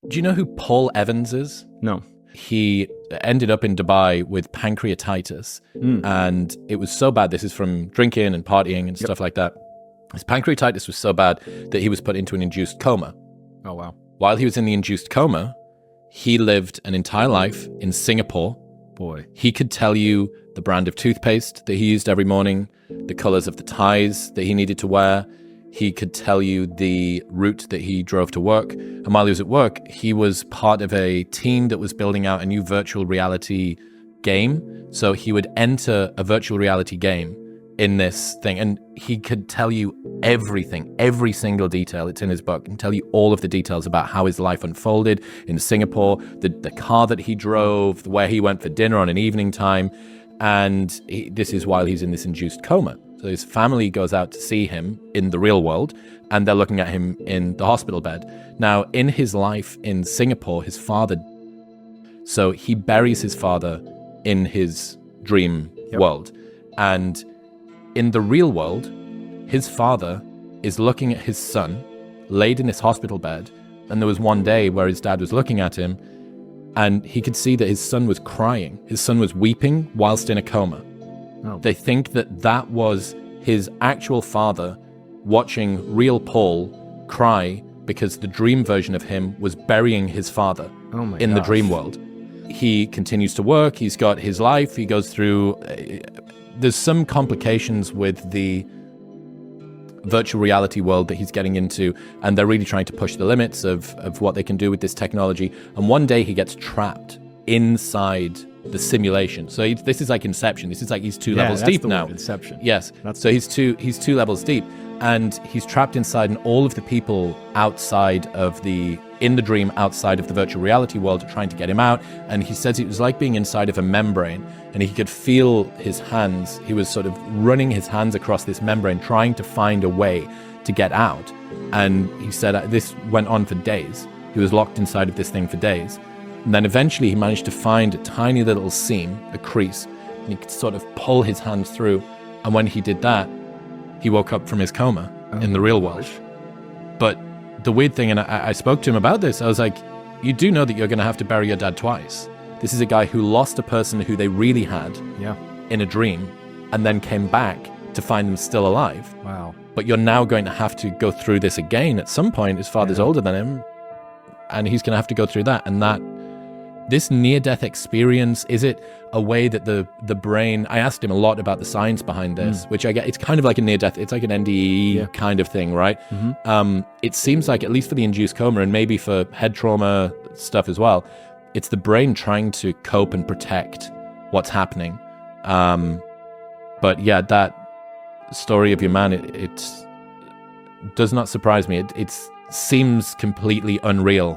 Do you know who Paul Evans is? No. He ended up in Dubai with pancreatitis, and it was so bad. This is from drinking and partying and stuff like that. His pancreatitis was so bad that he was put into an induced coma. Oh, wow. While he was in the induced coma, he lived an entire life in Singapore. Boy. He could tell you the brand of toothpaste that he used every morning, the colors of the ties that he needed to wear. He could tell you the route that he drove to work. And while he was at work, he was part of a team that was building out a new virtual reality game. So he would enter a virtual reality game in this thing, and he could tell you everything, every single detail. It's in his book, and tell you all of the details about how his life unfolded in Singapore, the car that he drove, where he went for dinner on an evening time. And this is while he's in this induced coma. So his family goes out to see him in the real world, and they're looking at him in the hospital bed. Now, in his life in Singapore, his father, so he buries his father in his dream world. And in the real world, his father is looking at his son laid in this hospital bed. And there was one day where his dad was looking at him, and he could see that his son was crying. His son was weeping whilst in a coma. Oh. They think that that was his actual father watching real Paul cry because the dream version of him was burying his father in the dream world. He continues to work. He's got his life. He goes through... there's some complications with the virtual reality world that he's getting into, and they're really trying to push the limits of what they can do with this technology. And one day he gets trapped inside the simulation. So this is like Inception. This is like he's two levels deep now. Inception. Yes. So he's two levels deep, and he's trapped inside, and all of the people outside of in the dream, outside of the virtual reality world, are trying to get him out. And he says it was like being inside of a membrane, and he could feel his hands. He was sort of running his hands across this membrane, trying to find a way to get out. And he said this went on for days. He was locked inside of this thing for days. And then eventually he managed to find a tiny little seam, a crease, and he could sort of pull his hands through. And when he did that, he woke up from his coma in the real world. But the weird thing, and I spoke to him about this, I was like, you do know that you're going to have to bury your dad twice. This is a guy who lost a person who they really had in a dream, and then came back to find them still alive. Wow. But you're now going to have to go through this again at some point. His father's older than him, and he's going to have to go through that. And this near-death experience, is it a way that the brain... I asked him a lot about the science behind this, which I get, it's kind of like a near-death, it's like an NDE kind of thing, right? It seems like, at least for the induced coma, and maybe for head trauma stuff as well, it's the brain trying to cope and protect what's happening. But yeah, that story of your man, it does not surprise me. It seems completely unreal.